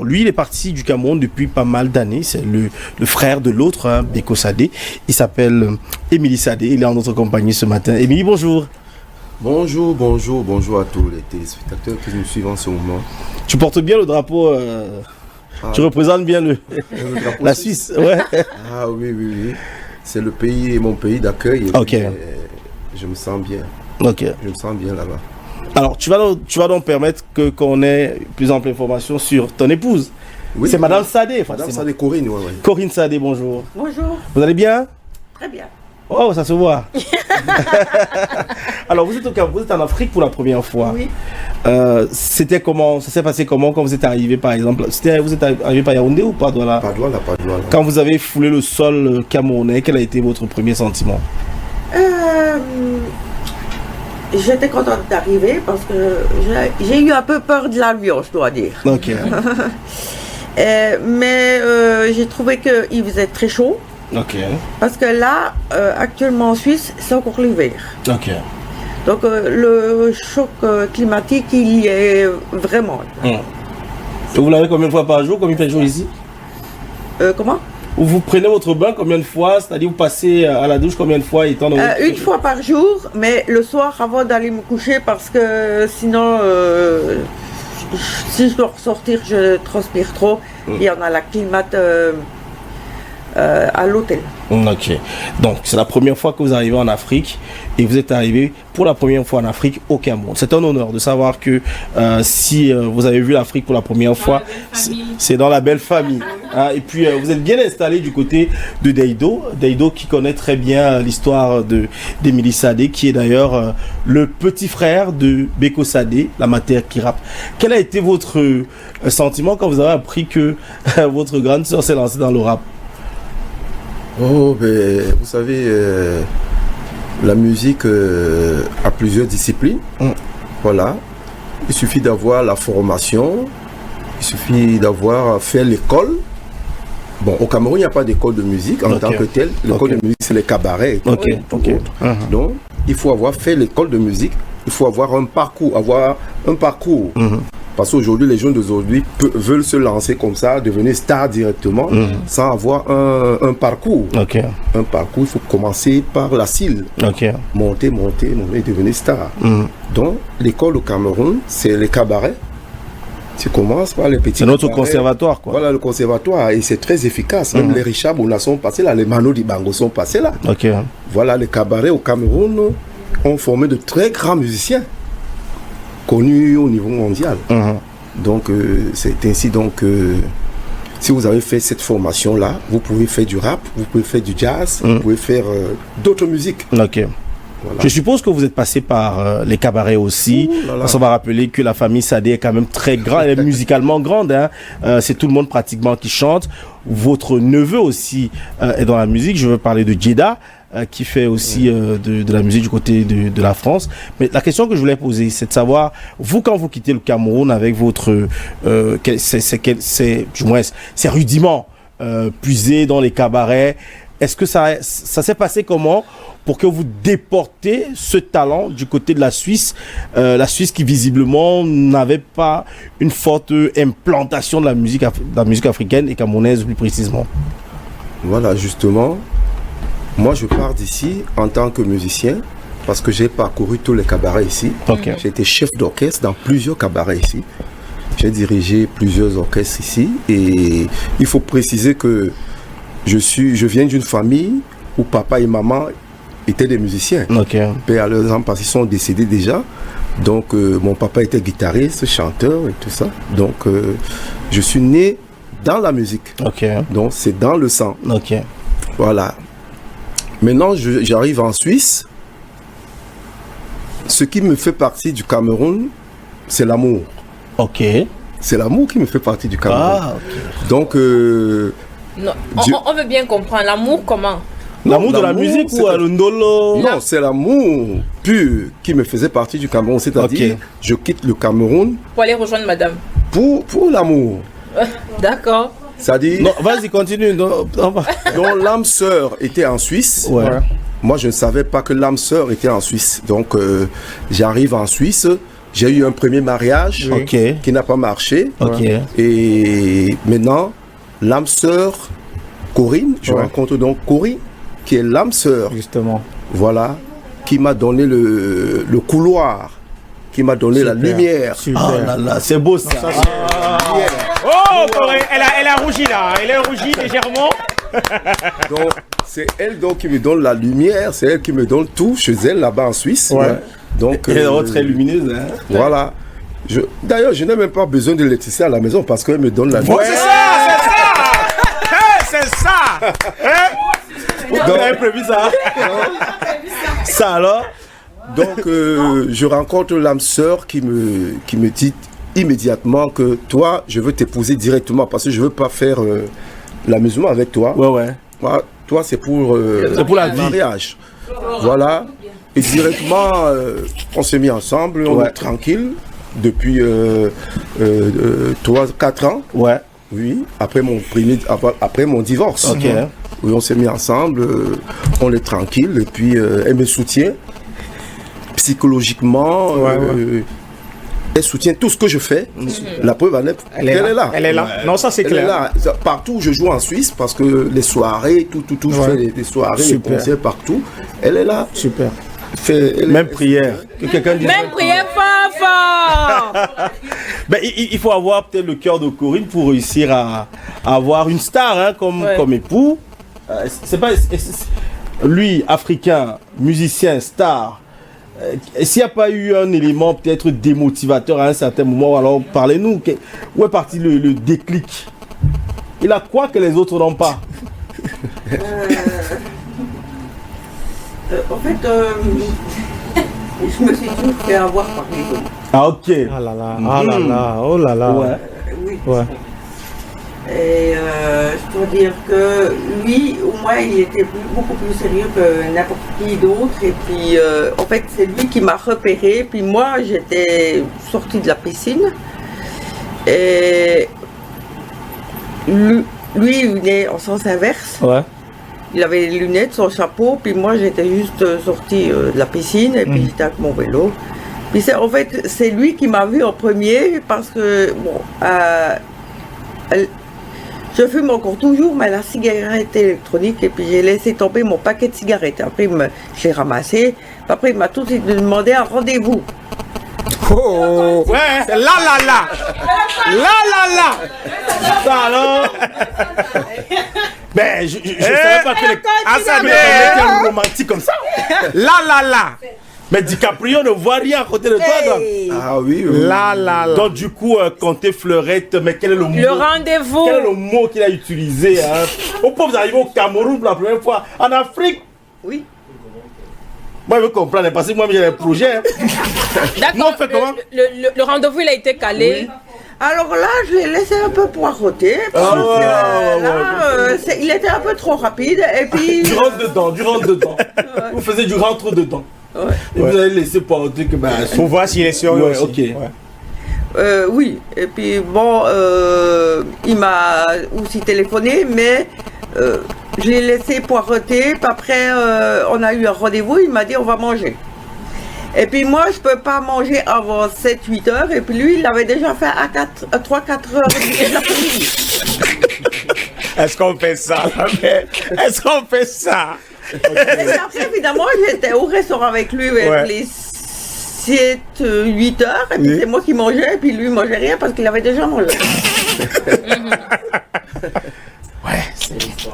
Lui, il est parti du Cameroun depuis pas mal d'années. C'est le frère de l'autre, hein, Beko Sadé. Il s'appelle Émilie Sadé. Il est en notre compagnie ce matin. Émilie, bonjour. Bonjour à tous les téléspectateurs qui nous suivent en ce moment. Tu portes bien le drapeau, tu représentes bien la Suisse, ouais. Ah oui. C'est le pays, mon pays d'accueil. Ok. Je me sens bien. Ok. Je me sens bien là-bas. Alors, tu vas donc permettre qu'on ait plus ample information sur ton épouse. Oui, c'est Madame Sadé. Madame Sadé, Corinne, ouais. Corinne Sadé, bonjour. Bonjour. Vous allez bien? Très bien. Oh, ça se voit. Alors, vous êtes en Afrique pour la première fois. Oui. C'était comment? Ça s'est passé comment quand vous êtes arrivé, par exemple? Vous êtes arrivé par Yaoundé ou pas Douala? Pas Douala. Quand vous avez foulé le sol camerounais, quel a été votre premier sentiment? J'étais contente d'arriver parce que j'ai eu un peu peur de l'avion, je dois dire. Ok. Mais j'ai trouvé qu'il faisait très chaud. Ok. Parce que là, actuellement en Suisse, c'est encore l'hiver. Ok. Donc le choc climatique, il y est vraiment. Vous l'avez combien de fois par jour? Combien de jours ici? Comment? Vous prenez votre bain combien de fois? C'est-à-dire vous passez à la douche combien de fois étant dans une fois par jour, mais le soir avant d'aller me coucher parce que sinon, si je dois ressortir, je transpire trop. Il y en a la climate à l'hôtel. Ok. Donc c'est la première fois que vous arrivez en Afrique et vous êtes arrivé pour la première fois en Afrique au Cameroun. C'est un honneur de savoir que si vous avez vu l'Afrique pour la première fois, c'est dans la belle famille. Hein. Et puis vous êtes bien installé du côté de Deido. Deido qui connaît très bien l'histoire d'Émilie Sadé, qui est d'ailleurs le petit frère de Beko Sadé, la matière qui rappe. Quel a été votre sentiment quand vous avez appris que votre grande sœur s'est lancée dans le rap? Oh, ben, vous savez, la musique a plusieurs disciplines. Voilà. Il suffit d'avoir la formation, il suffit d'avoir fait l'école. Bon, au Cameroun, il n'y a pas d'école de musique en tant que telle. L'école de musique, c'est les cabarets. Donc, il faut avoir fait l'école de musique. Il faut avoir un parcours. Parce qu'aujourd'hui, les jeunes d'aujourd'hui veulent se lancer comme ça, devenir star directement, sans avoir un parcours. Un parcours, il faut commencer par la cile. Monter, devenir star. Donc, l'école au Cameroun, c'est les cabarets. Tu commences par les petits. C'est notre conservatoire, quoi. Voilà, le conservatoire, et c'est très efficace. Même les Richard Bouna sont passés là, les Mano Dibango sont passés là. Voilà, les cabarets au Cameroun ont formé de très grands musiciens, connus au niveau mondial. Donc c'est ainsi donc si vous avez fait cette formation là, vous pouvez faire du rap, vous pouvez faire du jazz, vous pouvez faire d'autres musiques. Voilà. Je suppose que vous êtes passé par les cabarets aussi. On va rappeler que la famille Sadé est quand même très grande, elle est musicalement grande. Hein. C'est tout le monde pratiquement qui chante. Votre neveu aussi est dans la musique. Je veux parler de Djeda, qui fait aussi de la musique du côté de la France. Mais la question que je voulais poser, c'est de savoir, vous, quand vous quittez le Cameroun avec votre... ces rudiments puisés dans les cabarets, est-ce que ça s'est passé comment pour que vous déportez ce talent du côté de la Suisse qui visiblement n'avait pas une forte implantation de la musique africaine et camerounaise plus précisément? Voilà, justement, moi je pars d'ici en tant que musicien parce que j'ai parcouru tous les cabarets ici. J'ai été chef d'orchestre dans plusieurs cabarets ici. J'ai dirigé plusieurs orchestres ici et il faut préciser que je viens d'une famille où papa et maman étaient des musiciens. Père à leurs âmes parce qu'ils sont décédés déjà. Donc mon papa était guitariste, chanteur et tout ça. Donc je suis né dans la musique. Donc c'est dans le sang. Voilà. Maintenant j'arrive en Suisse. Ce qui me fait partie du Cameroun, c'est l'amour. C'est l'amour qui me fait partie du Cameroun. Donc non, on veut bien comprendre. L'amour comment? L'amour de la musique ou le ndolo? Non, c'est l'amour pur qui me faisait partie du Cameroun. C'est-à-dire, je quitte le Cameroun pour aller rejoindre madame. Pour l'amour. D'accord. C'est-à-dire... Non, vas-y, continue. Donc l'âme sœur était en Suisse. Moi, je ne savais pas que l'âme sœur était en Suisse. Donc, j'arrive en Suisse. J'ai eu un premier mariage qui n'a pas marché. Et maintenant, l'âme sœur Corinne, je rencontre donc Corinne, qui est l'âme sœur. Justement. Voilà, qui m'a donné le couloir, qui m'a donné la lumière. Oh là là, c'est beau ça. Oh, Corinne, elle a rougi là, elle a rougi légèrement. Donc, c'est elle donc qui me donne la lumière, c'est elle qui me donne tout chez elle là-bas en Suisse. Donc, elle est très lumineuse. Hein. Voilà. D'ailleurs, je n'ai même pas besoin d'électricité à la maison parce qu'elle me donne la lumière. C'est ça, c'est ça. Vous avez prévu ça? Ça alors? Donc, je rencontre l'âme sœur qui me dit immédiatement que toi, je veux t'épouser directement parce que je ne veux pas faire l'amusement avec toi. Moi, toi, c'est pour la mariage. Voilà. Et directement, on s'est mis ensemble, on est tranquille depuis 3-4 ans. Oui, après mon divorce. Oui, on s'est mis ensemble, on est tranquille et puis elle me soutient psychologiquement. Elle soutient tout ce que je fais. La preuve, elle est là. Elle est là. Non, ça c'est clair. Elle est là. Partout où je joue en Suisse, parce que les soirées, tout, je fais des soirées, des concerts partout. Elle est là. Super. Même prière. Même prière fort. Ben, il faut avoir peut-être le cœur de Corinne pour réussir à avoir une star comme époux. C'est pas lui, africain, musicien, star. S'il n'y a pas eu un élément peut-être démotivateur à un certain moment, alors parlez-nous. Où est parti le déclic? Il a quoi que les autres n'ont pas? En fait, je me suis toujours fait avoir par les autres. Ah ok. Ah là là, ah là là, oh là là. Oui. Et je dois dire que lui, au moins, il était beaucoup plus sérieux que n'importe qui d'autre. Et puis, en fait, c'est lui qui m'a repéré. Puis moi, j'étais sortie de la piscine. Et lui, il venait en sens inverse. Il avait les lunettes, son chapeau. Puis moi, j'étais juste sortie de la piscine. Et puis, j'étais avec mon vélo. Puis, en fait, c'est lui qui m'a vu en premier. Parce que, bon... je fume encore toujours, mais la cigarette électronique, et puis j'ai laissé tomber mon paquet de cigarettes. Après, je l'ai ramassé. Après, il m'a tout de suite demandé un rendez-vous. Oh, ouais, là. Ça alors? Ben, je savais pas que les romantique comme ça. Là. Mais DiCaprio ne voit rien à côté de toi. Hey. Ah oui. Là. Donc du coup, comptez fleurette, mais quel est le mot? Le rendez-vous. Quel est le mot qu'il a utilisé hein? Au pauvre, vous arrivez au Cameroun pour la première fois. En Afrique? Oui. Moi, je veux comprendre, parce que moi, j'ai des projets. Hein. D'accord. Le rendez-vous, il a été calé. Oui. Alors là, je l'ai laissé un peu poireauter. Il était un peu trop rapide. Et puis... Du rentre dedans. Vous faisiez du rentre dedans. Et vous allez laisser poireauter que... Faut voir s'il est sérieux aussi. Ok. Oui. Et puis bon, il m'a aussi téléphoné, mais... je l'ai laissé poireauter, puis après on a eu un rendez-vous, il m'a dit on va manger. Et puis moi je peux pas manger avant 7-8 heures, et puis lui il l'avait déjà fait à 3-4 heures de l'après-midi. Est-ce qu'on fait ça? Est-ce qu'on fait ça? Okay. Et après évidemment j'étais au restaurant avec lui vers les 7-8 heures, et puis c'est moi qui mangeais, et puis lui mangeait rien parce qu'il avait déjà mangé.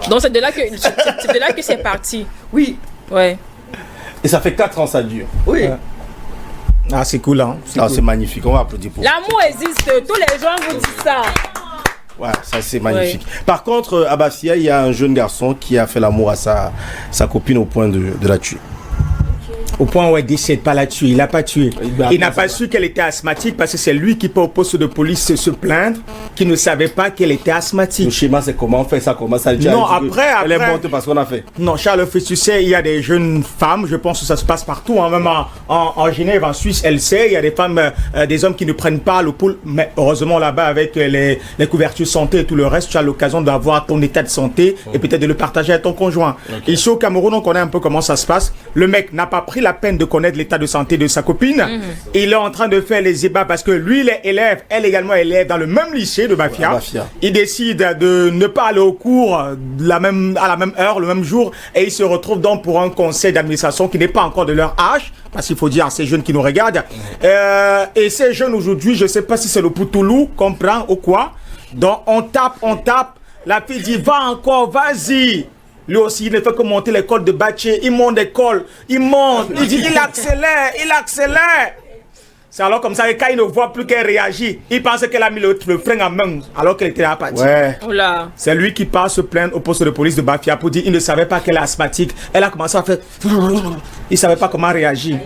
Donc c'est de là que c'est parti. Oui. Ouais. Et ça fait 4 ans ça dure. Oui. Ah c'est cool hein. C'est magnifique, on va applaudir pour ça. L'amour existe, tous les gens vous disent ça. Ouais, ça c'est magnifique. Oui. Par contre, à Bafia, il y a un jeune garçon qui a fait l'amour à sa copine au point de la tuer. Au point où elle décède, pas la tuer, il l'a pas tué. Il n'a pas su qu'elle était asthmatique parce que c'est lui qui peut au poste de police se plaindre qu'il ne savait pas qu'elle était asthmatique. Le schéma c'est comment on fait ça, comment ça dit. Non, après. Elle est morte parce qu'on a fait. Non, Charles, tu sais, il y a des jeunes femmes, je pense que ça se passe partout, hein, même en Genève, en Suisse, elle sait, il y a des femmes, des hommes qui ne prennent pas le pouls, mais heureusement là-bas avec les couvertures santé et tout le reste, tu as l'occasion d'avoir ton état de santé et peut-être de le partager avec ton conjoint. Ici au Cameroun, on connaît un peu comment ça se passe. Le mec n'a pas pris la peine de connaître l'état de santé de sa copine. Il est en train de faire les ébats parce que lui, il est élève, elle également élève dans le même lycée de Bafia. Il décide de ne pas aller au cours à la même heure, le même jour, et il se retrouve donc pour un conseil d'administration qui n'est pas encore de leur âge, parce qu'il faut dire à ces jeunes qui nous regardent. Et ces jeunes aujourd'hui, je ne sais pas si c'est le Poutoulou qu'on prend ou quoi. Donc on tape. La fille dit va encore, vas-y. Lui aussi, il ne fait que monter l'école de Baché. Il monte l'école, il monte. Il dit il accélère. C'est alors comme ça que quand il ne voit plus qu'elle réagit, il pense qu'elle a mis le frein en main alors qu'elle était à partir. Ouais. C'est lui qui part se plaindre au poste de police de Bafia pour dire qu'il ne savait pas qu'elle est asthmatique. Elle a commencé à faire... Il ne savait pas comment réagir.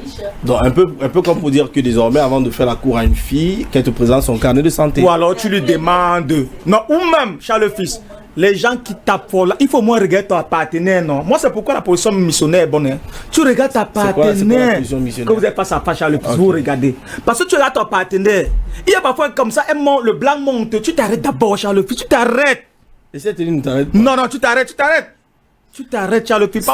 Donc un peu comme pour dire que désormais, avant de faire la cour à une fille, qu'elle te présente son carnet de santé. Ou alors tu lui demandes... Non, ou même, Charles Fils, les gens qui tapent là, il faut moins regarder ton partenaire, non. Moi, c'est pourquoi la position missionnaire est bonne. Hein. Tu regardes ta partenaire. Quand vous êtes face à face, Charles Fils, vous regardez. Parce que tu regardes ton partenaire. Il y a parfois comme ça, le blanc monte. Tu t'arrêtes d'abord, Charles Fils, tu t'arrêtes. Et cette ligne ne t'arrête pas. Non, tu t'arrêtes. Tu t'arrêtes, Charles Fils.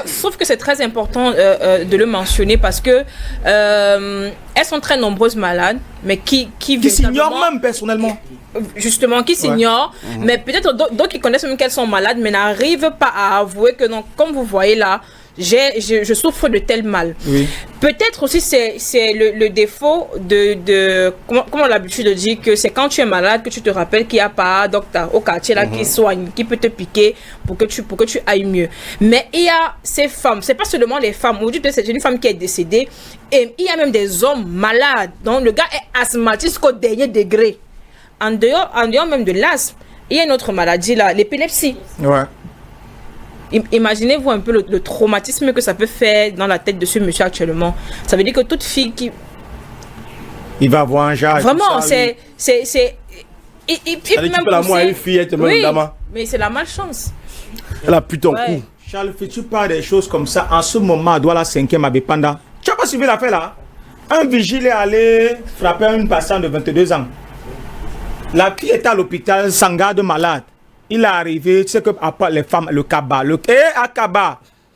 Sauf que c'est très important de le mentionner parce que elles sont très nombreuses malades, mais qui s'ignorent même personnellement. Justement, qui s'ignorent, mais peut-être d'autres qui connaissent même qu'elles sont malades, mais n'arrivent pas à avouer que non, comme vous voyez là, je souffre de tel mal. Oui. Peut-être aussi c'est le défaut de comment on a l'habitude de dire que c'est quand tu es malade que tu te rappelles qu'il n'y a pas un docteur au quartier là qui soigne, qui peut te piquer pour que tu ailles mieux. Mais il y a ces femmes, c'est pas seulement les femmes. Aujourd'hui, c'est une femme qui est décédée et il y a même des hommes malades. Donc le gars est asthmatique jusqu'au dernier degré. En dehors même de l'asthme, il y a une autre maladie là, l'épilepsie. Ouais. Imaginez-vous un peu le traumatisme que ça peut faire dans la tête de ce monsieur actuellement. Ça veut dire que toute fille qui... Il va avoir un genre... Vraiment, c'est... Elle dit tu peux l'amour à une fille, elle te met une dame. Mais c'est la malchance. Elle a plus ton coup. Charles, tu parles des choses comme ça. En ce moment, à Douala 5e à Bépanda. Tu n'as pas suivi l'affaire là? Un vigile est allé frapper une patiente de 22 ans. La fille était à l'hôpital, sans garde malade. Il est arrivé, tu sais que les femmes, le cabas,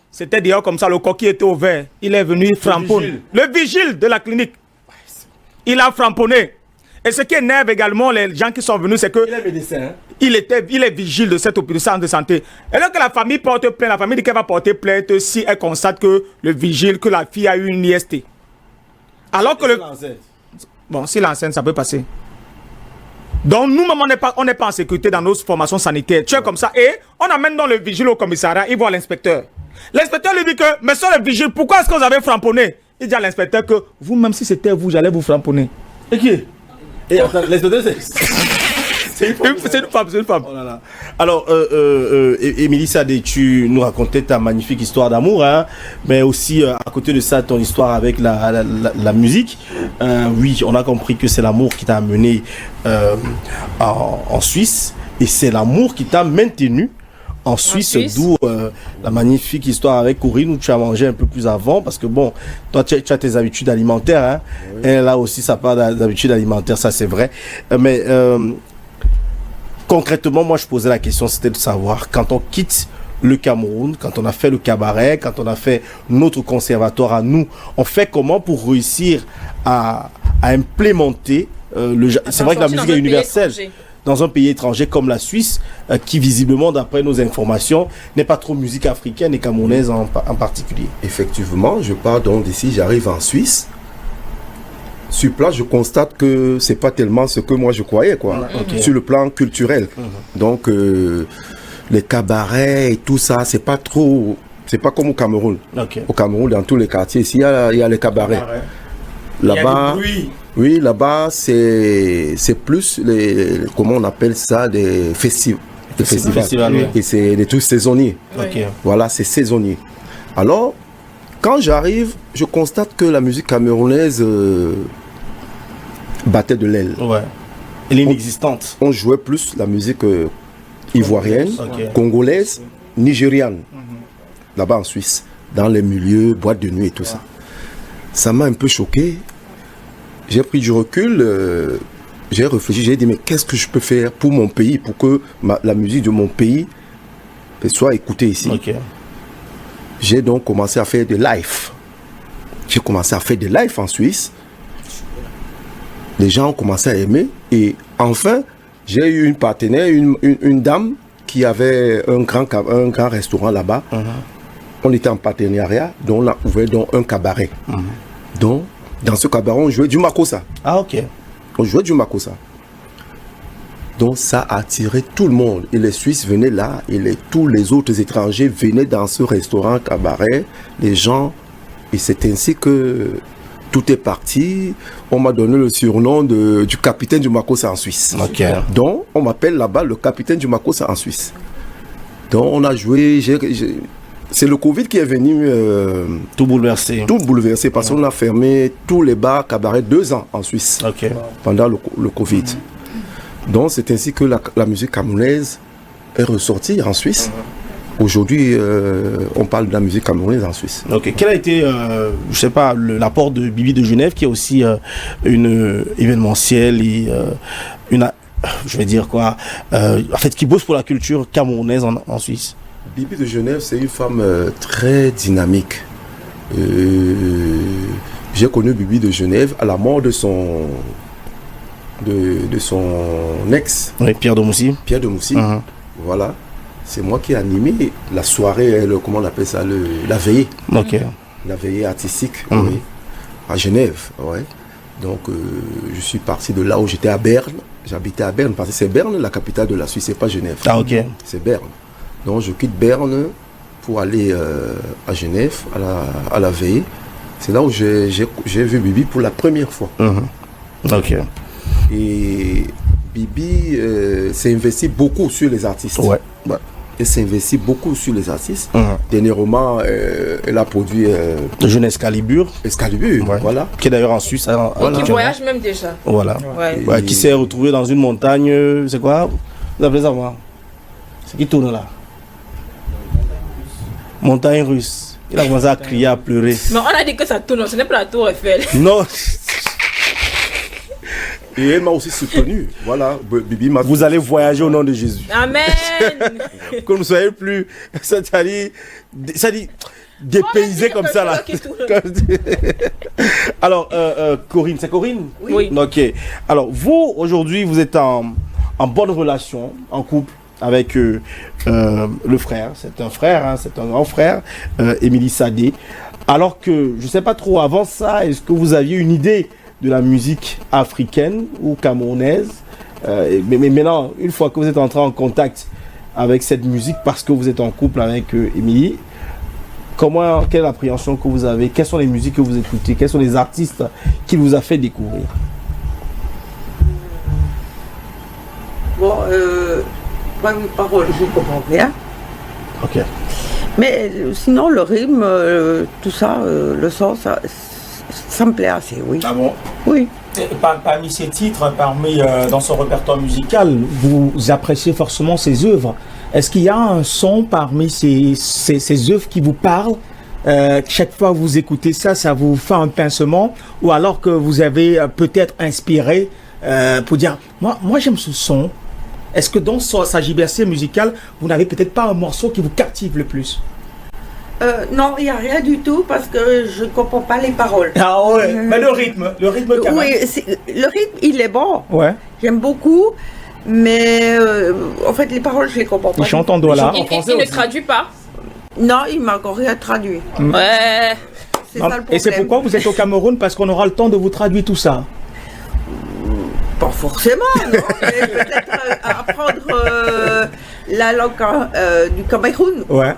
c'était d'ailleurs comme ça, le coquille était ouvert. Il est venu frapper. Le vigile de la clinique. Il a framponné. Et ce qui énerve également les gens qui sont venus, c'est que... Il est médecin. Hein? Il est vigile de cette centre de santé. Et là que la famille porte plainte, la famille dit qu'elle va porter plainte si elle constate que le vigile, que la fille a eu une IST. Alors que Bon, si l'enceinte, ça peut passer. Donc nous-mêmes, on n'est pas en sécurité dans nos formations sanitaires. Tu es comme ça et on amène dans le vigile au commissariat, il voit l'inspecteur. L'inspecteur lui dit que, monsieur le vigile, pourquoi est-ce que vous avez framponné? Il dit à l'inspecteur que vous-même, si c'était vous, j'allais vous framponner. Et qui? Et l'inspecteur, c'est une femme. Oh là là. Alors, Émilie Sadé, tu nous racontais ta magnifique histoire d'amour, hein, mais aussi à côté de ça, ton histoire avec la musique. Oui, on a compris que c'est l'amour qui t'a amené en Suisse, et c'est l'amour qui t'a maintenu en Suisse, d'où la magnifique histoire avec Corinne où tu as mangé un peu plus avant, parce que bon, toi tu as tes habitudes alimentaires, hein, oui. Elle a aussi sa part d'habitudes alimentaires, ça c'est vrai, mais concrètement, moi je posais la question, c'était de savoir, quand on quitte le Cameroun, quand on a fait le cabaret, quand on a fait notre conservatoire à nous, on fait comment pour réussir à implémenter c'est vrai que la musique est universelle dans un pays étranger comme la Suisse, qui visiblement, d'après nos informations, n'est pas trop musique africaine et camerounaise en particulier. Effectivement, je pars donc d'ici, j'arrive en Suisse. Sur place, je constate que c'est pas tellement ce que moi je croyais, quoi, sur le plan culturel. Donc, les cabarets et tout ça, c'est pas comme au Cameroun. Au Cameroun, dans tous les quartiers, ici, il y a les cabarets. Là-bas, oui, là-bas, c'est plus comment on appelle ça, des festivals. Oui. Et c'est des trucs saisonniers. Voilà, c'est saisonnier. Alors, quand j'arrive, je constate que la musique camerounaise battait de l'aile. Ouais. Elle est inexistante. On jouait plus la musique ivoirienne, congolaise, nigériane. Là-bas en Suisse, dans les milieux, boîtes de nuit et tout ça. Ça m'a un peu choqué. J'ai pris du recul, j'ai réfléchi, j'ai dit mais qu'est-ce que je peux faire pour mon pays, pour que la musique de mon pays soit écoutée ici. J'ai donc commencé à faire des lives. j'ai commencé à faire des lives en Suisse. Les gens ont commencé à aimer. Et enfin, j'ai eu une partenaire, une dame qui avait un grand restaurant là-bas. On était en partenariat, donc on a ouvert donc un cabaret. Donc, dans ce cabaret, on jouait du makossa. Ah, ok. On jouait du makossa. Donc, ça a attiré tout le monde. Et les Suisses venaient là, et tous les autres étrangers venaient dans ce restaurant cabaret. Les gens, et c'est ainsi que tout est parti. On m'a donné le surnom du capitaine du makossa en Suisse. Okay. Donc, on m'appelle là-bas le capitaine du makossa en Suisse. Donc, on a joué. C'est le Covid qui est venu tout bouleverser. Tout bouleverser parce qu'on a fermé tous les bars cabarets 2 ans en Suisse pendant le Covid. Donc, c'est ainsi que la musique camerounaise est ressortie en Suisse. Aujourd'hui, on parle de la musique camerounaise en Suisse. Ok. Quel a été, je sais pas, l'apport de Bibi de Genève, qui est aussi une événementielle et je vais dire quoi, en fait, qui bosse pour la culture camerounaise en Suisse. Bibi de Genève, c'est une femme très dynamique. J'ai connu Bibi de Genève à la mort de son ex. Oui, Pierre de Moussi. Pierre de Moussi. Voilà. C'est moi qui ai animé la soirée, comment on appelle ça, la veillée. Ok. La veillée artistique, oui, à Genève. Ouais. Donc, je suis parti de là où j'étais à Berne. J'habitais à Berne, parce que c'est Berne, la capitale de la Suisse, c'est pas Genève. Ah, ok. C'est Berne. Donc, je quitte Berne pour aller à Genève, à la veillée. C'est là où j'ai vu Bibi pour la première fois. Ok. Et Bibi s'est investi beaucoup sur les artistes. Ouais. Elle s'est investie beaucoup sur les artistes. Dernièrement, elle a produit le jeune Excalibur. Excalibur, voilà. Qui est d'ailleurs en Suisse. Voilà. Qui voyage même déjà. Voilà. Ouais. Qui s'est retrouvé dans une montagne. C'est quoi? Vous appelez ça moi? C'est qui tourne là? Montagne russe. Il a commencé à crier, à pleurer. Mais on a dit que ça tourne, ce n'est pas la tour Eiffel. Non. Et elle m'a aussi soutenu. Voilà, Bibi m'a. Vous allez voyager au nom de Jésus. Amen. Que vous ne soyez plus, c'est-à-dire dépaysé comme ça là. Alors, Corinne, c'est Corinne? Oui. Ok. Alors, vous, aujourd'hui, vous êtes en bonne relation, en couple avec le frère. C'est un frère, hein, c'est un grand frère, Émilie Sadé. Alors que, je ne sais pas trop, avant ça, est-ce que vous aviez une idée de la musique africaine ou camerounaise, mais maintenant, une fois que vous êtes entré en contact avec cette musique parce que vous êtes en couple avec Émilie, quelle appréhension que vous avez? Quelles sont les musiques que vous écoutez? Quels sont les artistes qui vous a fait découvrir? Bon, pas une parole, je comprends bien. Ok. Mais sinon, le rythme, tout ça, le son, ça me plaît assez, oui. Ah bon? Oui. Parmi ces titres, dans son répertoire musical, vous appréciez forcément ses œuvres. Est-ce qu'il y a un son parmi ces œuvres qui vous parle? Chaque fois que vous écoutez ça, ça vous fait un pincement? Ou alors que vous avez peut-être inspiré pour dire, moi j'aime ce son. Est-ce que dans sa diversité musicale, vous n'avez peut-être pas un morceau qui vous captive le plus? Non, il n'y a rien du tout parce que je ne comprends pas les paroles. Ah ouais, mais le rythme quand même. Oui, le rythme, il est bon. Ouais. J'aime beaucoup, mais en fait, les paroles, je ne les comprends pas. Il chante en dollar. Il ne traduit pas? Non, il m'a encore rien traduit. Ouais. C'est ça le problème. Et c'est pourquoi vous êtes au Cameroun, parce qu'on aura le temps de vous traduire tout ça. Pas forcément, non, mais peut-être apprendre la langue du Cameroun. Ouais.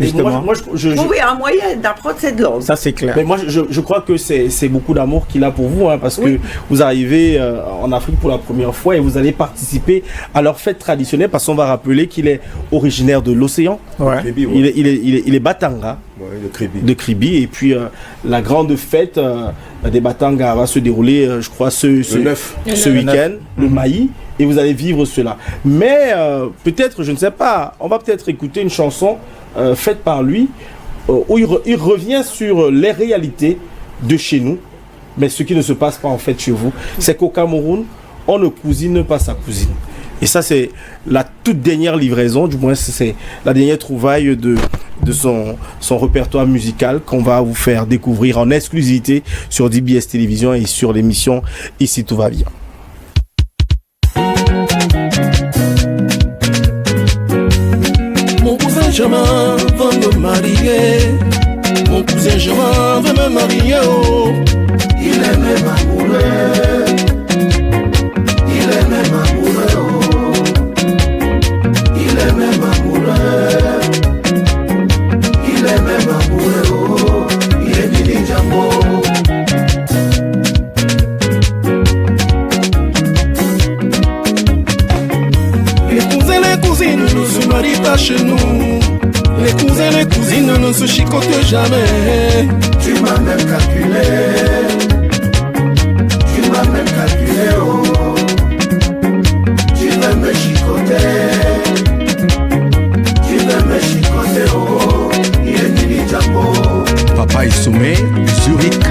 Justement. Moi, trouver un moyen d'apprendre cette langue. Ça, c'est clair. Mais moi, je crois que c'est beaucoup d'amour qu'il a pour vous, hein, parce que vous arrivez en Afrique pour la première fois et vous allez participer à leur fête traditionnelle, parce qu'on va rappeler qu'il est originaire de l'océan. Ouais. Il est Batanga, de Kribi, et puis la grande fête des Batanga va se dérouler, je crois, ce week-end, le Maï, et vous allez vivre cela. Mais peut-être, je ne sais pas, on va peut-être écouter une chanson faite par lui, où il revient sur les réalités de chez nous, mais ce qui ne se passe pas en fait chez vous. C'est qu'au Cameroun, on ne cousine pas sa cousine. Et ça, c'est la toute dernière livraison, du moins c'est la dernière trouvaille de de son répertoire musical qu'on va vous faire découvrir en exclusivité sur DBS Télévision et sur l'émission Ici tout va bien. Mon cousin Germain veut me marier. Mon cousin Germain veut me marier. Oh. Il est même amoureux. Il est même amoureux. Oh. Il est même amoureux. Il est même amoureux. Oh. Il est Didi Jambo. Les cousins, les cousines ne se marient pas chez nous. Les cousins, les cousines ne se chicotent jamais. Tu m'as même calculé. Tu m'as même calculé, oh. Tu veux me chicoter. Tu veux me chicoter, oh. Il est Didi Jambo. Papa est sommé, Zurich.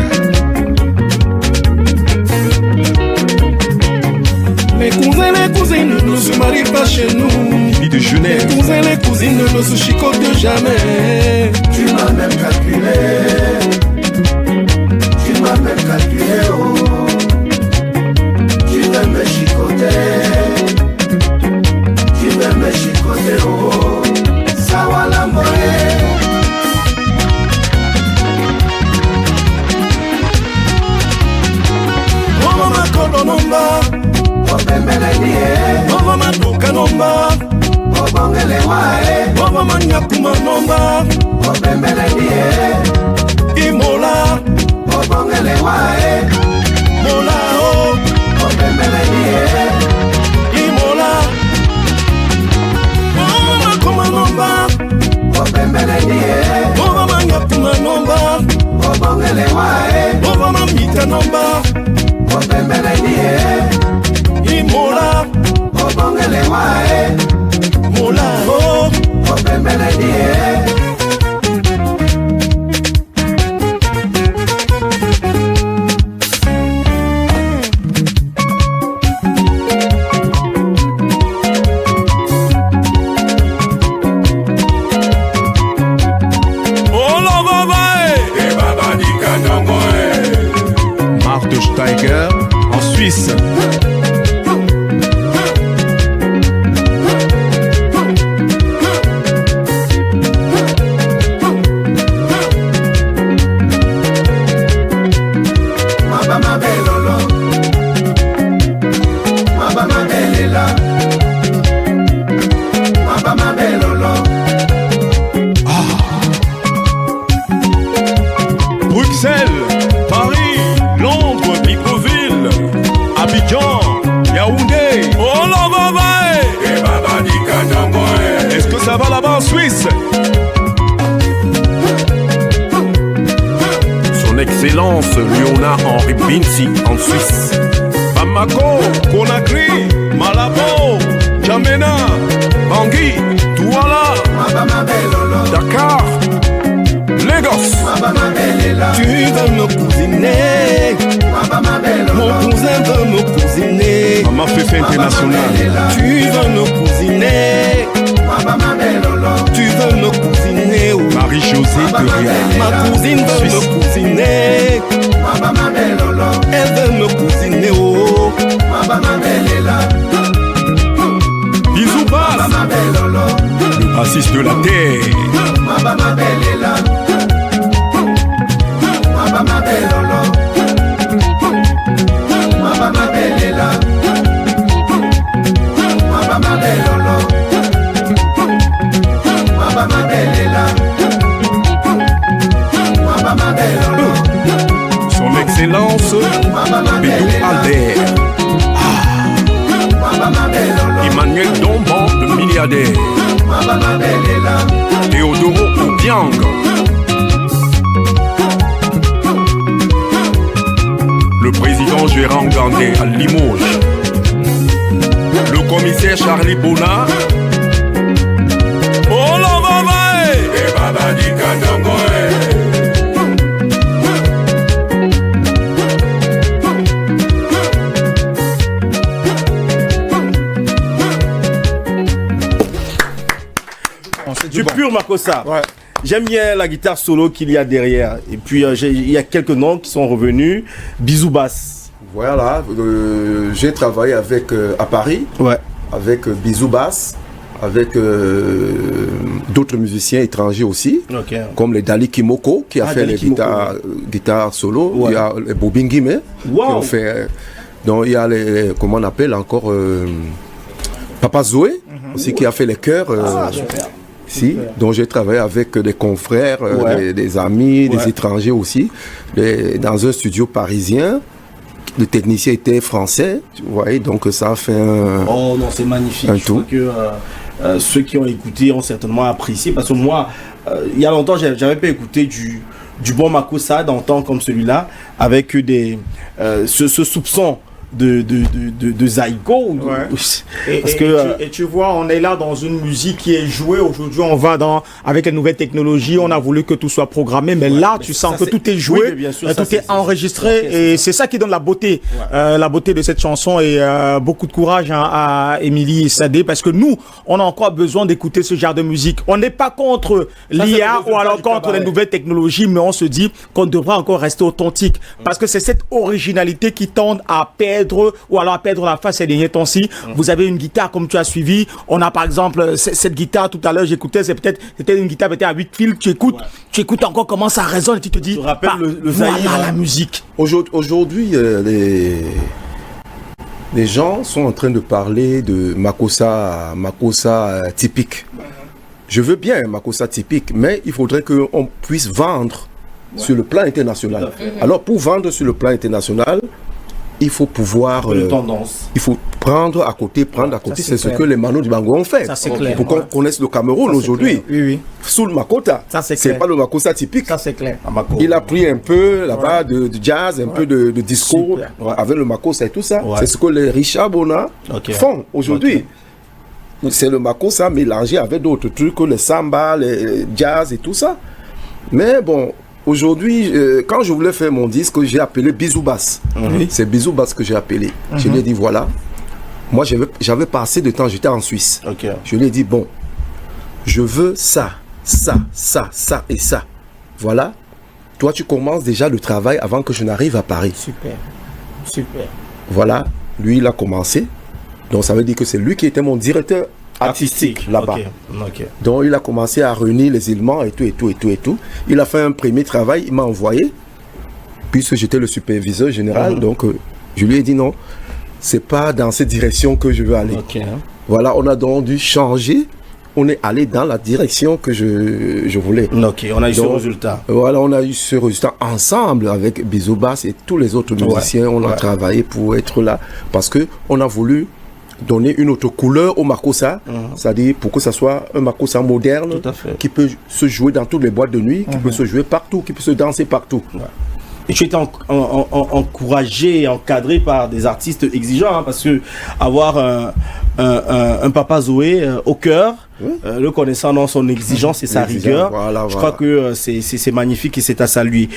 Les cousins, les cousines ne se marient pas chez nous. Vie de Genève. Les cousins, les cousines ne se chicotent jamais. Tu m'as même calculé. Tu m'as même calculé, oh. Tu veux me chicoter. Tu veux me chicoter, oh. Sawala Moé. Oh mama kolonomba. Oh mama duka nomba. Oh bongele wae. Oh mama nyakuma nomba. Oh bembele die. Imola. Oh bongele wae. Mola oh. Oh bembele die. Imola. Oh mama kuma nomba. Oh bembele die. Oh mama nyakuma nomba. Oh bongele wae. Oh mama mita nomba. Oh bembele die. Imola. Oh bongele wae. Mola oh. Oh bembele die. Marthe Steiger en Suisse. Bruxelles, Paris, Londres, Libreville, Abidjan, Yaoundé. Oh là est-ce que ça va là-bas en Suisse? Son Excellence Léonard Henri Binsi en Suisse. Bamako, Conakry, Malabo, Djamena, Bangui, Douala, Dakar, Lagos. Tu veux me cousiner. Mon cousin veut me cousiner. Mama Fefe International. Tu veux me cousiner. Tu veux me cousiner. Oh. Marie-Josée Curia. Ma cousine veut me cousiner. Elle veut me cousiner. Oh. Bisous Bass, le bassiste de la terre. Son Excellence Bédou Albert. Emmanuel Domban, le milliardaire. Théodoro Obiang. Le président Gérard Gandé à Limoges. Le commissaire Charlie Bona. Oh la baba et baba di Kanongo. Du pur Makossa. Ouais. j'aime bien la guitare solo qu'il y a derrière. Et puis, il y a quelques noms qui sont revenus. Bisou Bass. Voilà, j'ai travaillé avec, à Paris, avec Bisou Bass, avec d'autres musiciens étrangers aussi, comme les Dali Kimoko qui a fait les guitares solo. Il y a les Bobingime qui ont fait. Donc il y a les, comment on appelle encore, Papa Zoé aussi qui a fait les chœurs. Donc j'ai travaillé avec des confrères, des amis, des étrangers aussi, dans un studio parisien. Le technicien était français, vous voyez, donc ça a fait un... Oh non, c'est magnifique. Je crois que ceux qui ont écouté ont certainement apprécié, parce que moi, il y a longtemps, j'avais pas écouté du bon Makossa dans temps comme celui-là, avec ce soupçon de Zygo. Et tu vois, on est là dans une musique qui est jouée. Aujourd'hui, on va avec les nouvelles technologies. On a voulu que tout soit programmé, mais là, tu sens que tout est joué, tout est enregistré, et c'est ça qui donne la beauté de cette chanson. Et beaucoup de courage à Émilie et Sadé, parce que nous, on a encore besoin d'écouter ce genre de musique. On n'est pas contre l'IA ou alors contre les nouvelles technologies, mais on se dit qu'on devrait encore rester authentique, parce que c'est cette originalité qui tend à perdre ou alors à perdre la face ces derniers temps-ci. Vous avez une guitare comme tu as suivi. On a par exemple cette guitare tout à l'heure, j'éctais, c'était une guitare à 8 fils. Tu écoutes encore comment ça résonne et tu te dis, voilà la musique. Aujourd'hui, les gens sont en train de parler de Makossa typique. Je veux bien un Makossa typique, mais il faudrait qu'on puisse vendre sur le plan international. Alors pour vendre sur le plan international, il faut pouvoir... il faut prendre à côté. C'est ce que les Mano Dibango ont fait. Pour qu'on connaisse le Cameroun aujourd'hui. Sous le Makota. C'est pas le Makossa typique. Ça, c'est clair. Il a pris un peu là-bas de jazz, un peu de disco avec le Makossa et tout ça. C'est ce que les Richard Bona font aujourd'hui. C'est le Makossa mélangé avec d'autres trucs, le samba, le jazz et tout ça. Mais bon... Aujourd'hui, quand je voulais faire mon disque, j'ai appelé Bisou Bass. C'est Bisou Bass que j'ai appelé. Je lui ai dit, voilà, moi j'avais pas assez de temps, j'étais en Suisse. Je lui ai dit, bon, je veux ça et ça. Voilà, toi tu commences déjà le travail avant que je n'arrive à Paris. Super. Voilà, lui il a commencé. Donc ça veut dire que c'est lui qui était mon directeur artistique là-bas. Donc il a commencé à réunir les éléments et tout. Il a fait un premier travail, il m'a envoyé, puisque j'étais le superviseur général. Donc je lui ai dit non, c'est pas dans cette direction que je veux aller. Voilà, on a donc dû changer. On est allé dans la direction que je voulais. On a eu ce résultat. Voilà, on a eu ce résultat ensemble avec Bisou Bass et tous les autres musiciens. On a travaillé pour être là parce que on a voulu donner une autre couleur au Makossa, c'est-à-dire pour que ça soit un Makossa moderne qui peut se jouer dans toutes les boîtes de nuit, qui peut se jouer partout, qui peut se danser partout. Et tu étais encouragé et encadré par des artistes exigeants, parce que avoir un Papa Zoé au cœur, le connaissant dans son exigence et sa rigueur, je crois que c'est magnifique et c'est à saluer.